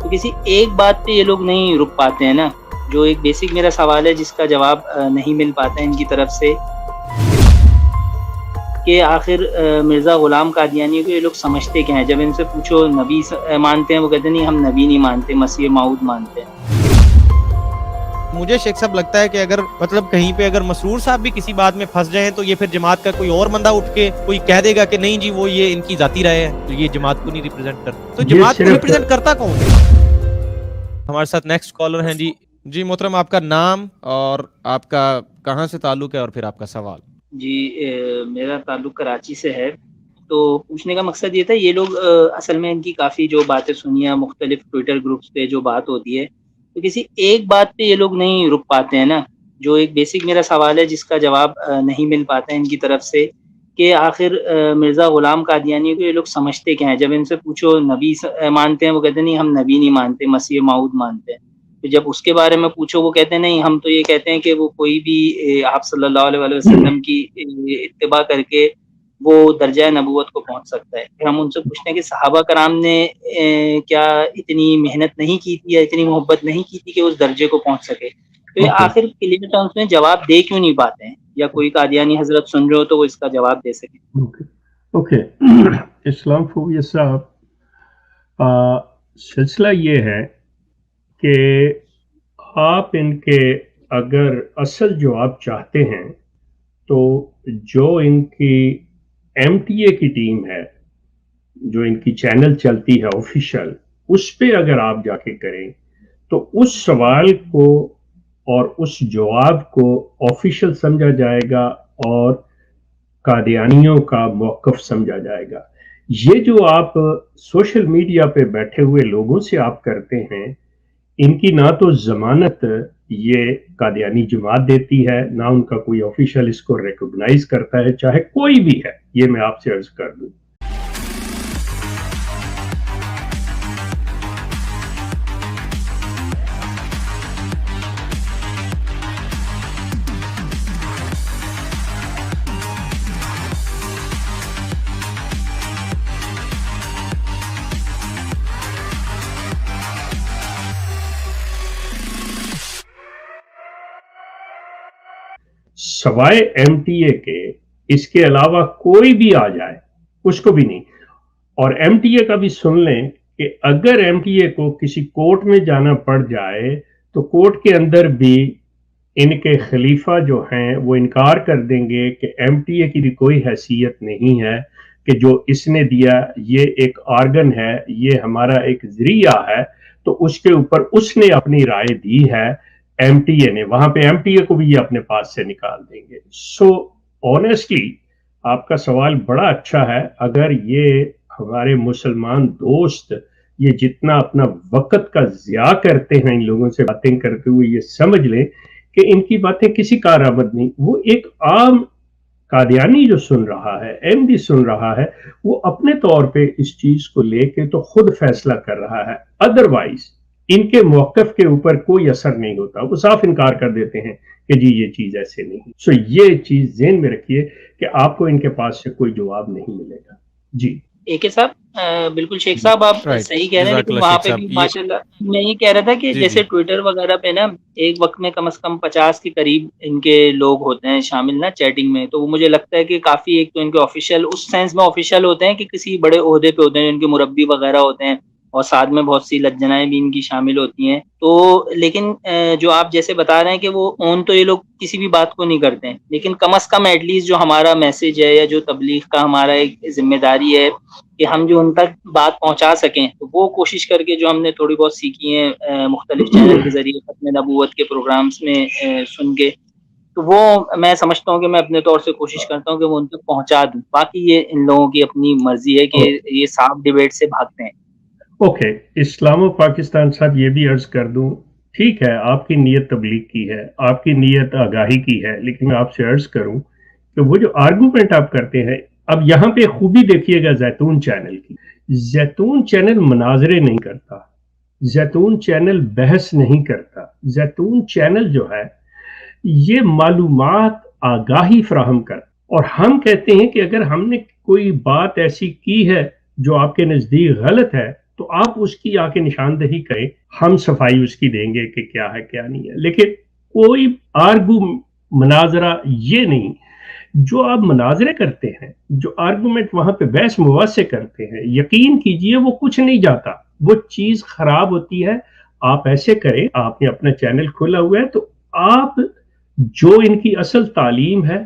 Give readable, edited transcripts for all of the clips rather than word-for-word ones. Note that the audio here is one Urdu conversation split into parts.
تو کسی ایک بات پہ یہ لوگ نہیں رک پاتے ہیں نا، جو ایک بیسک میرا سوال ہے جس کا جواب نہیں مل پاتا ہے ان کی طرف سے، کہ آخر مرزا غلام قادیانی کو یہ لوگ سمجھتے کیا ہیں؟ جب ان سے پوچھو نبی مانتے ہیں، وہ کہتے ہیں نہیں ہم نبی نہیں مانتے، مسیح موعود مانتے ہیں۔ مجھے شیخ صاحب لگتا ہے کہ اگر مطلب کہیں پہ اگر مسرور صاحب بھی کسی بات میں پھنس جائیں تو یہ پھر جماعت کا کوئی اور بندہ اٹھ کے کوئی کہہ دے گا کہ نہیں جی وہ یہ ان کی ذاتی رائے ہے، تو یہ جماعت کو نہیں ریپرزینٹ کرتا، تو جماعت کو ریپرزینٹ کرتا کون ہے؟ ہمارے ساتھ نیکسٹ کالر ہیں جی محترم، آپ کا نام اور آپ کا کہاں سے تعلق ہے اور پھر آپ کا سوال۔ جی میرا تعلق کراچی سے ہے۔ تو پوچھنے کا مقصد یہ تھا، یہ لوگ اصل میں ان کی کافی جو باتیں سنی ہیں مختلف ٹویٹر گروپس پہ جو بات ہوتی ہے، تو کسی ایک بات پہ یہ لوگ نہیں رک پاتے ہیں نا، جو ایک بیسک میرا سوال ہے جس کا جواب نہیں مل پاتا ہے ان کی طرف سے، کہ آخر مرزا غلام قادیانی کو یہ لوگ سمجھتے کیا ہیں؟ جب ان سے پوچھو نبی مانتے ہیں، وہ کہتے ہیں نہیں ہم نبی نہیں مانتے، مسیح موعود مانتے ہیں۔ تو جب اس کے بارے میں پوچھو، وہ کہتے ہیں نہیں ہم تو یہ کہتے ہیں کہ وہ کوئی بھی آپ صلی اللہ علیہ وسلم کی اتباع کر کے وہ درجہ نبوت کو پہنچ سکتا ہے۔ پھر ہم ان سے پوچھتے ہیں کہ صحابہ کرام نے کیا اتنی محنت نہیں کی تھی یا اتنی محبت نہیں کی تھی کہ اس درجے کو پہنچ سکے؟ تو یہ آخر کلیئر ٹرمز میں جواب دے کیوں نہیں پاتے ہیں؟ یا کوئی قادیانی حضرت سن رہے ہو تو وہ اس کا جواب دے سکے۔ اوکے اسلام فوبیا صاحب، سلسلہ یہ ہے کہ آپ ان کے اگر اصل جواب چاہتے ہیں تو جو ان کی ایم ٹی اے کی ٹیم ہے، جو ان کی چینل چلتی ہے آفیشیل، اس پہ اگر آپ جا کے کریں تو اس سوال کو اور اس جواب کو آفیشیل سمجھا جائے گا اور قادیانیوں کا موقف سمجھا جائے گا۔ یہ جو آپ سوشل میڈیا پہ بیٹھے ہوئے لوگوں سے آپ کرتے ہیں، ان کی نہ تو ضمانت یہ قادیانی جماعت دیتی ہے، نہ ان کا کوئی آفیشیل اس کو ریکگنائز کرتا ہے، چاہے کوئی بھی ہے، یہ میں آپ سے عرض کر دوں۔ سوائے ایم ٹی اے کے اس کے علاوہ کوئی بھی آ جائے اس کو بھی نہیں۔ اور ایم ٹی اے کا بھی سن لیں کہ اگر ایم ٹی اے کو کسی کورٹ میں جانا پڑ جائے تو کورٹ کے اندر بھی ان کے خلیفہ جو ہیں وہ انکار کر دیں گے کہ ایم ٹی اے کی بھی کوئی حیثیت نہیں ہے، کہ جو اس نے دیا یہ ایک آرگن ہے، یہ ہمارا ایک ذریعہ ہے، تو اس کے اوپر اس نے اپنی رائے دی ہے ایم ٹی اے نے، وہاں پہ ایم ٹی اے کو بھی یہ اپنے پاس سے نکال دیں گے۔ سو آنیسٹلی آپ کا سوال بڑا اچھا ہے۔ اگر یہ ہمارے مسلمان دوست یہ جتنا اپنا وقت کا ضیاع کرتے ہیں ان لوگوں سے باتیں کرتے ہوئے، یہ سمجھ لیں کہ ان کی باتیں کسی کارآمد نہیں۔ وہ ایک عام قادیانی جو سن رہا ہے، ایم ڈی سن رہا ہے، وہ اپنے طور پہ اس چیز کو لے کے تو خود فیصلہ کر رہا ہے، ادروائز ان کے موقف کے اوپر کوئی اثر نہیں ہوتا۔ وہ صاف انکار کر دیتے ہیں کہ جی یہ چیز ایسے نہیں۔ سو یہ چیز ذہن میں رکھیے کہ آپ کو ان کے پاس سے کوئی جواب نہیں ملے گا۔ جی ایک صاحب بالکل شیخ صاحب آپ صحیح کہہ رہے ہیں، لیکن وہاں پہ بھی ماشاءاللہ میں یہ کہہ رہا تھا کہ جیسے ٹویٹر وغیرہ پہ نا ایک وقت میں کم از کم 50 کے قریب ان کے لوگ ہوتے ہیں شامل نا چیٹنگ میں، تو وہ مجھے لگتا ہے کہ کافی ایک تو ان کے آفیشیل اس سینس میں آفیشیل ہوتے ہیں کہ کسی بڑے عہدے پہ ہوتے ہیں، ان کے مربی وغیرہ ہوتے ہیں، اور ساتھ میں بہت سی لجنائیں بھی ان کی شامل ہوتی ہیں۔ تو لیکن جو آپ جیسے بتا رہے ہیں کہ وہ اون تو یہ لوگ کسی بھی بات کو نہیں کرتے ہیں، لیکن کم از کم ایٹ لیسٹ جو ہمارا میسج ہے یا جو تبلیغ کا ہمارا ایک ذمہ داری ہے کہ ہم جو ان تک بات پہنچا سکیں، تو وہ کوشش کر کے جو ہم نے تھوڑی بہت سیکھی ہیں مختلف چینل کے ذریعے ختم نبوت کے پروگرامز میں سن کے، تو وہ میں سمجھتا ہوں کہ میں اپنے طور سے کوشش کرتا ہوں کہ وہ ان تک پہنچا دوں۔ باقی یہ ان لوگوں کی اپنی مرضی ہے کہ یہ صاف ڈیبیٹ سے بھاگتے ہیں۔ اوکے اسلام و پاکستان صاحب یہ بھی عرض کر دوں، ٹھیک ہے آپ کی نیت تبلیغ کی ہے، آپ کی نیت آگاہی کی ہے، لیکن میں آپ سے عرض کروں کہ وہ جو آرگومنٹ آپ کرتے ہیں، اب یہاں پہ خوبی دیکھیے گا زیتون چینل کی۔ زیتون چینل مناظرے نہیں کرتا، زیتون چینل بحث نہیں کرتا، زیتون چینل جو ہے یہ معلومات آگاہی فراہم کرتا، اور ہم کہتے ہیں کہ اگر ہم نے کوئی بات ایسی کی ہے جو آپ کے نزدیک غلط ہے تو آپ اس کی آ کے نشاندہی کریں, ہم صفائی اس کی دیں گے کہ کیا ہے کیا نہیں ہے, لیکن کوئی آرگو مناظرہ یہ نہیں. جو آپ مناظرے کرتے ہیں, جو آرگومنٹ وہاں پہ بحث مباحثے کرتے ہیں, یقین کیجئے وہ کچھ نہیں جاتا, وہ چیز خراب ہوتی ہے. آپ ایسے کریں, آپ نے اپنا چینل کھولا ہوا ہے تو آپ جو ان کی اصل تعلیم ہے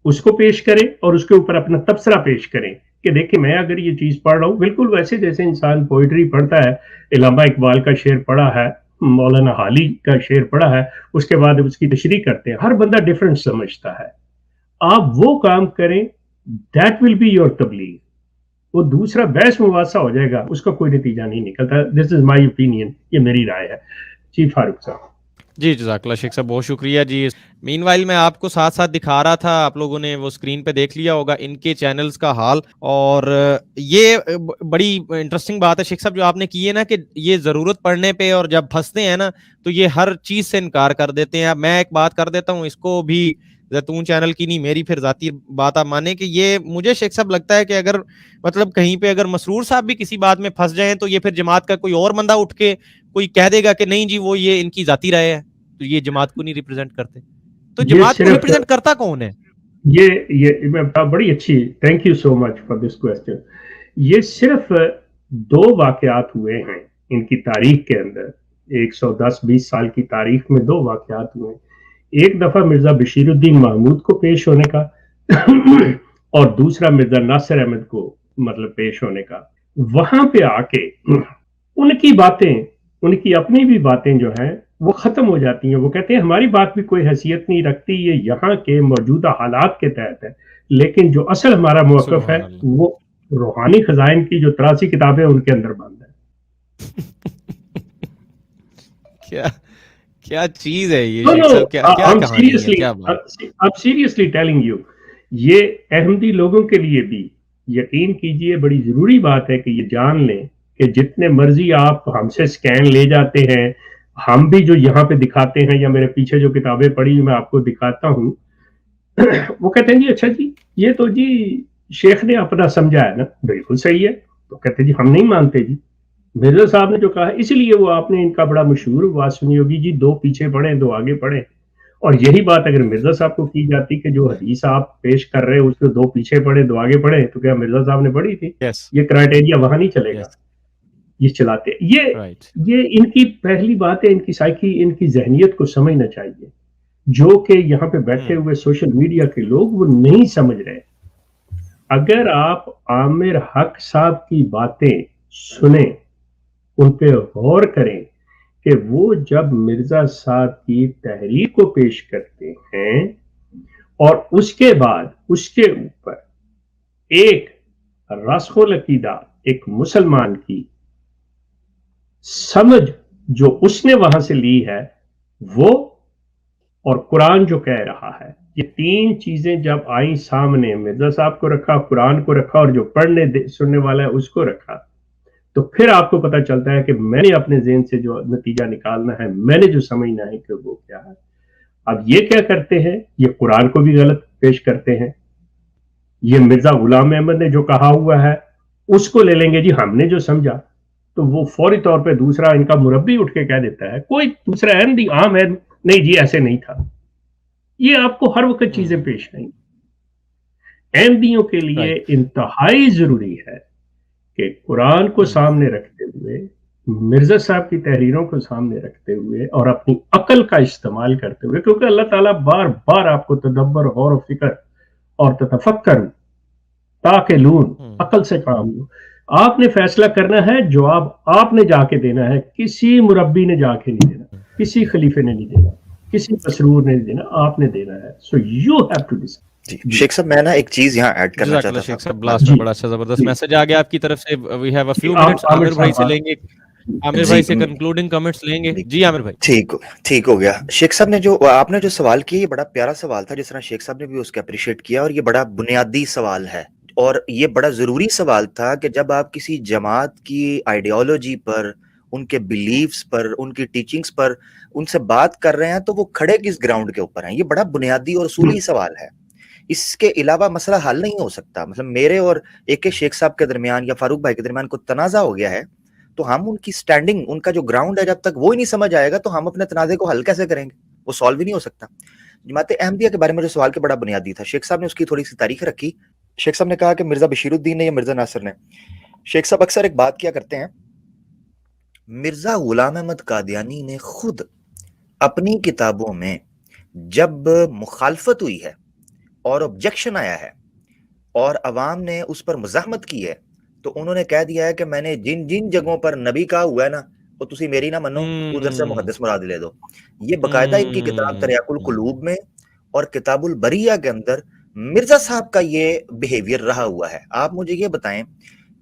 اس کو پیش کریں اور اس کے اوپر اپنا تبصرہ پیش کریں کہ دیکھیں میں اگر یہ چیز پڑھ رہا ہوں, بالکل ویسے جیسے انسان پوئٹری پڑھتا ہے, علامہ اقبال کا شعر پڑھا ہے, مولانا حالی کا شعر پڑھا ہے, اس کے بعد اس کی تشریح کرتے ہیں, ہر بندہ ڈیفرنٹ سمجھتا ہے. آپ وہ کام کریں, دیٹ ول بی یور تبلیغ. وہ دوسرا بحث مباحثہ ہو جائے گا, اس کا کوئی نتیجہ نہیں نکلتا. دس از مائی اوپینین, یہ میری رائے ہے. جی فاروق صاحب. جی جزاک اللہ شیخ صاحب, بہت شکریہ جی. مین وائل میں آپ کو ساتھ ساتھ دکھا رہا تھا, آپ لوگوں نے وہ اسکرین پہ دیکھ لیا ہوگا ان کے چینلز کا حال. اور یہ بڑی انٹرسٹنگ بات ہے شیخ صاحب جو آپ نے کی ہے نا, کہ یہ ضرورت پڑنے پہ اور جب پھنستے ہیں نا تو یہ ہر چیز سے انکار کر دیتے ہیں. اب میں ایک بات کر دیتا ہوں, اس کو بھی زیتون چینل کی نہیں, میری پھر ذاتی بات آپ مانیں, کہ یہ مجھے شیخ صاحب لگتا ہے کہ اگر مطلب کہیں پہ اگر مسرور صاحب بھی کسی بات میں پھنس جائیں تو یہ پھر جماعت کا کوئی اور بندہ اٹھ کے کوئی کہہ دے گا کہ نہیں جی وہ یہ ان کی ذاتی رائے ہے, تو یہ جماعت کو نہیں ریپرزینٹ کرتے. تو جماعت کو ریپرزینٹ کرتا کون ہے؟ یہ بڑی اچھی, thank you so much for this question. یہ صرف 2 واقعات ہوئے ہیں ان کی تاریخ کے اندر, 110-20 سال کی تاریخ میں 2 واقعات ہوئے ہیں. ایک دفعہ مرزا بشیر الدین محمود کو پیش ہونے کا اور دوسرا مرزا ناصر احمد کو مطلب پیش ہونے کا. وہاں پہ آ کے ان کی باتیں, ان کی اپنی بھی باتیں جو ہیں وہ ختم ہو جاتی ہیں. وہ کہتے ہیں ہماری بات بھی کوئی حیثیت نہیں رکھتی, یہ یہاں کے موجودہ حالات کے تحت ہے, لیکن جو اصل ہمارا موقف ہے وہ روحانی خزائن کی جو 83 کتابیں ان کے اندر بند ہے. کیا چیز ہے یہ شیخ صاحب, کیا کہانی ہے, کیا بات. اب سیریسلی ٹیلنگ یو, یہ احمدی لوگوں کے لیے بھی یقین کیجئے بڑی ضروری بات ہے کہ یہ جان لیں کہ جتنے مرضی آپ ہم سے سکین لے جاتے ہیں, ہم بھی جو یہاں پہ دکھاتے ہیں یا میرے پیچھے جو کتابیں پڑھی میں آپ کو دکھاتا ہوں, وہ کہتے ہیں جی اچھا جی یہ تو جی شیخ نے اپنا سمجھا ہے نا, بالکل صحیح ہے. تو کہتے ہیں جی ہم نہیں مانتے جی, مرزا صاحب نے جو کہا, اسی لیے وہ آپ نے ان کا بڑا مشہور بات سنی ہوگی جی 2 پیچھے پڑھیں 2 آگے پڑھیں. اور یہی بات اگر مرزا صاحب کو کی جاتی کہ جو حدیث آپ پیش کر رہے ہیں اس کو 2 پیچھے پڑھیں 2 آگے پڑھیں, تو کیا مرزا صاحب نے پڑھی تھی؟ یہ کرائٹیریا وہاں نہیں چلے گا. یہ چلاتے یہ ان کی پہلی بات ہے, ان کی سائیکی, ان کی ذہنیت کو سمجھنا چاہیے, جو کہ یہاں پہ بیٹھے ہوئے سوشل میڈیا کے لوگ وہ نہیں سمجھ رہے. اگر آپ عامر حق صاحب کی باتیں سنیں, ان پہ غور کریں کہ وہ جب مرزا صاحب کی تحریر کو پیش کرتے ہیں اور اس کے بعد اس کے اوپر ایک راسخ العقیدہ ایک مسلمان کی سمجھ جو اس نے وہاں سے لی ہے وہ, اور قرآن جو کہہ رہا ہے, یہ 3 چیزیں جب آئیں سامنے, مرزا صاحب کو رکھا, قرآن کو رکھا, اور جو پڑھنے سننے والا ہے اس کو رکھا, تو پھر آپ کو پتہ چلتا ہے کہ میں نے اپنے ذہن سے جو نتیجہ نکالنا ہے, میں نے جو سمجھنا ہے کہ وہ کیا ہے. اب یہ کیا کرتے ہیں, یہ قرآن کو بھی غلط پیش کرتے ہیں. یہ مرزا غلام احمد نے جو کہا ہوا ہے اس کو لے لیں گے جی ہم نے جو سمجھا, تو وہ فوری طور پہ دوسرا ان کا مربی اٹھ کے کہہ دیتا ہے, کوئی دوسرا احمدی عام ہے, نہیں جی ایسے نہیں تھا. یہ آپ کو ہر وقت چیزیں پیش آئیں. احمدیوں کے لیے انتہائی ضروری ہے کہ قرآن کو سامنے رکھتے ہوئے, مرزا صاحب کی تحریروں کو سامنے رکھتے ہوئے اور اپنی عقل کا استعمال کرتے ہوئے, کیونکہ اللہ تعالیٰ بار بار آپ کو تدبر, غور و فکر اور تفکر تاکلون, عقل سے کام لو. آپ نے فیصلہ کرنا ہے, جواب آپ نے جا کے دینا ہے, کسی مربی نے جا کے نہیں دینا, کسی خلیفے نے نہیں دینا, کسی مسرور نے نہیں دینا, آپ نے دینا ہے. So you have to decide. Sheikh صاحب میں نا ایک چیز یہاں ایڈ کرنا چاہتا تھا. شیخ صاحب لاسٹ میں بڑا اچھا زبردست میسج آ گیا آپ کی طرف سے. We have a few minutes, Aamir بھائی سے لیں گے, عامر بھائی سے کنکلوڈنگ کمنٹس لیں گے. جی عامر بھائی. ٹھیک ہو گیا. شیخ صاحب نے جو آپ نے جو سوال کیا یہ بڑا پیارا سوال تھا, جس طرح شیخ صاحب نے بھی اس کو اپریشیٹ کیا, اور یہ بڑا بنیادی سوال ہے اور یہ بڑا ضروری سوال تھا کہ جب آپ کسی جماعت کی آئیڈیالوجی پر, ان کے بیلیفز پر, ان کی ٹیچنگز پر ان سے بات کر رہے ہیں تو وہ کھڑے کس گراؤنڈ کے اوپر ہیں. یہ بڑا بنیادی اور اصولی سوال ہے. اس کے علاوہ مسئلہ حل نہیں ہو سکتا. مطلب میرے اور ایک شیخ صاحب کے درمیان یا فاروق بھائی کے درمیان کوئی تنازع ہو گیا ہے تو ہم ان کی سٹینڈنگ، ان کا جو گراؤنڈ ہے، جب تک وہ ہی نہیں سمجھ آئے گا تو ہم اپنے تنازع کو حل کیسے کریں گے؟ وہ سالو ہی نہیں ہو سکتا. جماعت احمدیہ کے بارے میں جو سوال کے بڑا بنیادی تھا، شیخ صاحب نے اس کی تھوڑی سی تاریخ رکھی. شیخ صاحب نے کہا کہ مرزا بشیر الدین نے یا مرزا ناصر نے. شیخ صاحب اکثر ایک بات کیا کرتے ہیں، مرزا غلام احمد قادیانی نے خود اپنی کتابوں میں جب مخالفت ہوئی ہے اور آبجیکشن آیا ہے اور عوام نے اس پر مزاحمت کی ہے، تو انہوں نے کہہ دیا ہے کہ میں نے جن جن جگہوں پر نبی کہا ہوا ہے نا، وہ تسی میری نہ منو، ادھر سے محدث مراد لے دو. یہ باقاعدہ ان کی کتاب تریاق القلوب میں اور کتاب البریہ کے اندر مرزا صاحب کا یہ بیہیویئر رہا ہوا ہے. آپ مجھے یہ بتائیں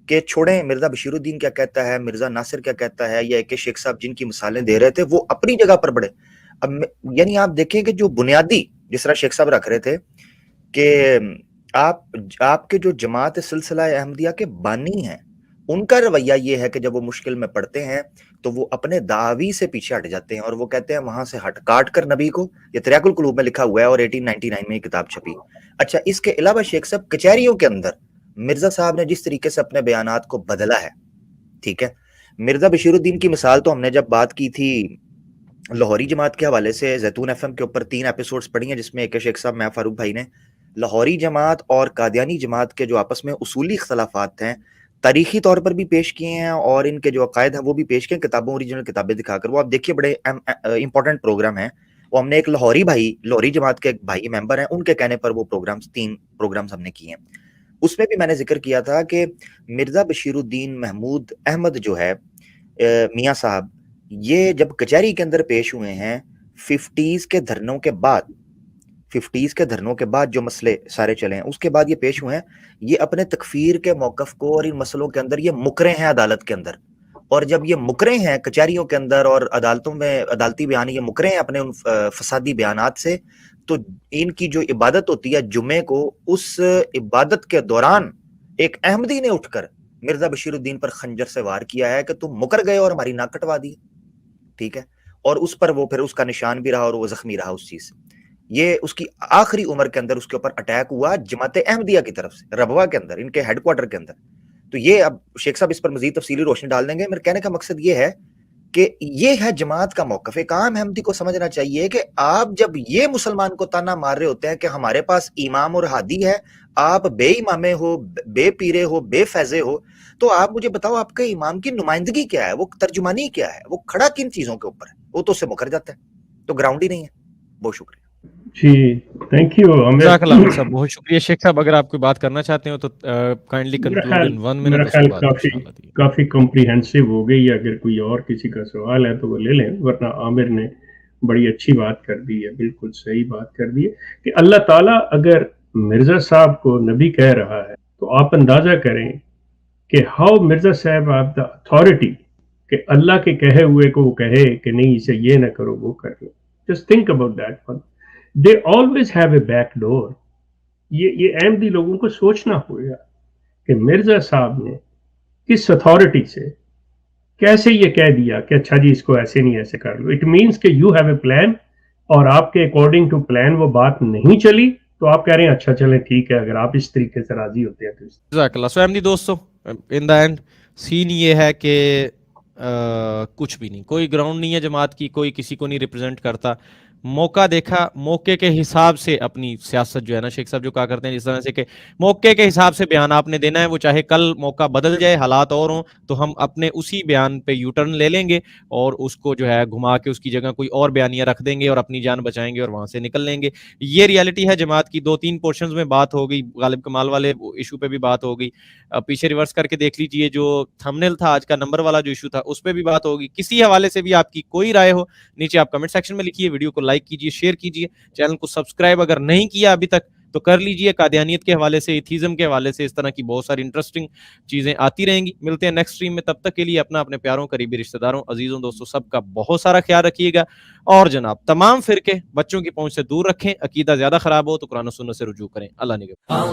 کہ چھوڑیں مرزا بشیر الدین کیا کہتا ہے، مرزا ناصر کیا کہتا ہے، یا کہ شیخ صاحب جن کی مثالیں دے رہے تھے وہ اپنی جگہ پر بڑے. اب یعنی آپ دیکھیں کہ جو بنیادی، جس طرح شیخ صاحب رکھ رہے تھے کہ آپ کے جو جماعت سلسلہ احمدیہ کے بانی ہیں، ان کا رویہ یہ ہے کہ جب وہ مشکل میں پڑتے ہیں تو وہ اپنے دعوی سے پیچھے ہٹ جاتے ہیں اور وہ کہتے ہیں وہاں سے ہٹ کاٹ کر نبی کو. یہ تریاق القلوب میں لکھا ہوا ہے اور 1899 میں یہ کتاب چھپی. اچھا، اس کے علاوہ شیخ صاحب کچہریوں کے اندر مرزا صاحب نے جس طریقے سے اپنے بیانات کو بدلا ہے، ٹھیک ہے. مرزا بشیر الدین کی مثال تو ہم نے جب بات کی تھی لاہوری جماعت کے حوالے سے، زیتون ایف ایم کے اوپر 3 ایپیسوڈز پڑھی ہیں، جس میں ایک شیخ صاحب میں فاروق بھائی نے لاہوری جماعت اور قادیانی جماعت کے جو آپس میں اصولی اختلافات ہیں تاریخی طور پر بھی پیش کیے ہیں اور ان کے جو عقائد ہیں وہ بھی پیش کیے ہیں کتابوں، اوریجنل کتابیں دکھا کر. وہ آپ دیکھیے بڑے امپورٹنٹ پروگرام ہیں. وہ ہم نے ایک لاہوری جماعت کے ایک بھائی ممبر ہیں، ان کے کہنے پر وہ 3 پروگرامز ہم نے کیے ہیں. اس میں بھی میں نے ذکر کیا تھا کہ مرزا بشیر الدین محمود احمد جو ہے میاں صاحب، یہ جب کچہری کے اندر پیش ہوئے ہیں 50s کے دھرنوں کے بعد جو مسئلے سارے چلے ہیں، اس کے بعد یہ پیش ہوئے ہیں. یہ اپنے تکفیر کے موقف کو اور ان مسئلوں کے اندر یہ مکرے ہیں عدالت کے اندر. اور جب یہ مکرے ہیں کچہریوں کے اندر اور عدالتوں میں عدالتی بیان، یہ مکرے ہیں اپنے ان فسادی بیانات سے، تو ان کی جو عبادت ہوتی ہے جمعے کو، اس عبادت کے دوران ایک احمدی نے اٹھ کر مرزا بشیر الدین پر خنجر سے وار کیا ہے کہ تم مکر گئے اور ہماری ناک کٹوا دی. ٹھیک ہے. اور اس پر وہ پھر اس کا نشان بھی رہا اور وہ زخمی رہا اس چیز سے. یہ اس کی آخری عمر کے اندر اس کے اوپر اٹیک ہوا جماعت احمدیہ کی طرف سے، ربوہ کے اندر، ان کے ہیڈ کوارٹر کے اندر. تو یہ اب شیخ صاحب اس پر مزید تفصیلی روشنی ڈال دیں گے. میرے کہنے کا مقصد یہ ہے کہ یہ ہے جماعت کا موقف. ایک عام احمدی کو سمجھنا چاہیے کہ آپ جب یہ مسلمان کو تانا مار رہے ہوتے ہیں کہ ہمارے پاس امام اور ہادی ہے، آپ بے امامے ہو، بے پیرے ہو، بے فیضے ہو، تو آپ مجھے بتاؤ آپ کے امام کی نمائندگی کیا ہے، وہ ترجمانی کیا ہے، وہ کھڑا کن چیزوں کے اوپر ہے؟ وہ تو اس سے مکر جاتا ہے. تو گراؤنڈ ہی نہیں ہے. بہت شکریہ. جی تھینک یو. جزاک اللہ صاحب، بہت شکریہ. شیخ صاحب اگر آپ کوئی بات کرنا چاہتے ہو تو کائنڈلی کنکلوڈ ان 1 منٹ. میرا خیال کافی کمپریہنسو ہو گئی. اگر کوئی اور کسی کا سوال ہے تو وہ لے لیں، ورنہ عامر نے بڑی اچھی بات کر دی ہے، بالکل صحیح بات کر دی ہے کہ اللہ تعالیٰ اگر مرزا صاحب کو نبی کہہ رہا ہے تو آپ اندازہ کریں کہ ہاؤ مرزا صاحب آپ دا اتھارٹی کہ اللہ کے کہے ہوئے کو وہ کہے کہ نہیں اسے یہ نہ کرو وہ کر لو. Just think about that one. They always have a back door. یہ احمدی لوگوں کو سوچنا ہوگا کہ مرزا صاحب نے کس اتھارٹی سے کیسے یہ کہہ دیا کہ اچھا جی اس کو ایسے نہیں ایسے کر لو. اٹ مینس کہ یو ہیو اے پلان اور آپ کے اکارڈنگ ٹو پلان وہ بات نہیں چلی تو آپ کہہ رہے ہیں اچھا چلیں ٹھیک ہے، اگر آپ اس طریقے سے راضی ہوتے ہیں تو. جزاک اللہ. سو احمدی دوستو، ان دا اینڈ سین یہ ہے کہ کچھ بھی نہیں، کوئی گراؤنڈ نہیں ہے جماعت کی، کوئی کسی کو نہیں ریپرزینٹ کرتا. موقع دیکھا، موقع کے حساب سے اپنی سیاست جو ہے نا، شیخ صاحب جو کہا کرتے ہیں جس طرح سے کہ موقع کے حساب سے بیان آپ نے دینا ہے، وہ چاہے کل موقع بدل جائے، حالات اور ہوں، تو ہم اپنے اسی بیان پہ یو ٹرن لے لیں گے اور اس کو جو ہے گھما کے اس کی جگہ کوئی اور بیانیہ رکھ دیں گے اور اپنی جان بچائیں گے اور وہاں سے نکل لیں گے. یہ ریالٹی ہے جماعت کی. 2-3 پورشنز میں بات ہو گئی، غالب کمال والے ایشو پہ بھی بات ہو گئی. پیچھے ریورس کر کے دیکھ لیجئے، جو تھمبنیل تھا آج کا نمبر والا جو ایشو تھا اس پہ بھی بات ہوگی. کسی حوالے سے بھی آپ کی کوئی رائے ہو، نیچے آپ کمنٹ سیکشن میں لکھیے. ویڈیو کو لائک کیجیے، شیئر کیجیے، چینل کو سبسکرائب اگر نہیں کیا ابھی تک تو کر لیجیے. قادیانیت کے حوالے سے، ایتھیزم کے حوالے سے اس طرح کی بہت ساری انٹرسٹنگ چیزیں آتی رہیں گی. ملتے ہیں نیکسٹ اسٹریم میں. تب تک کے لیے اپنے پیاروں، قریبی رشتہ داروں، عزیزوں، دوستوں سب کا بہت سارا خیال رکھیے گا. اور جناب تمام فرقے بچوں کی پہنچ سے دور رکھیں. عقیدہ زیادہ خراب ہو تو قرآن و سنت سے رجوع کریں. اللہ نگہبان.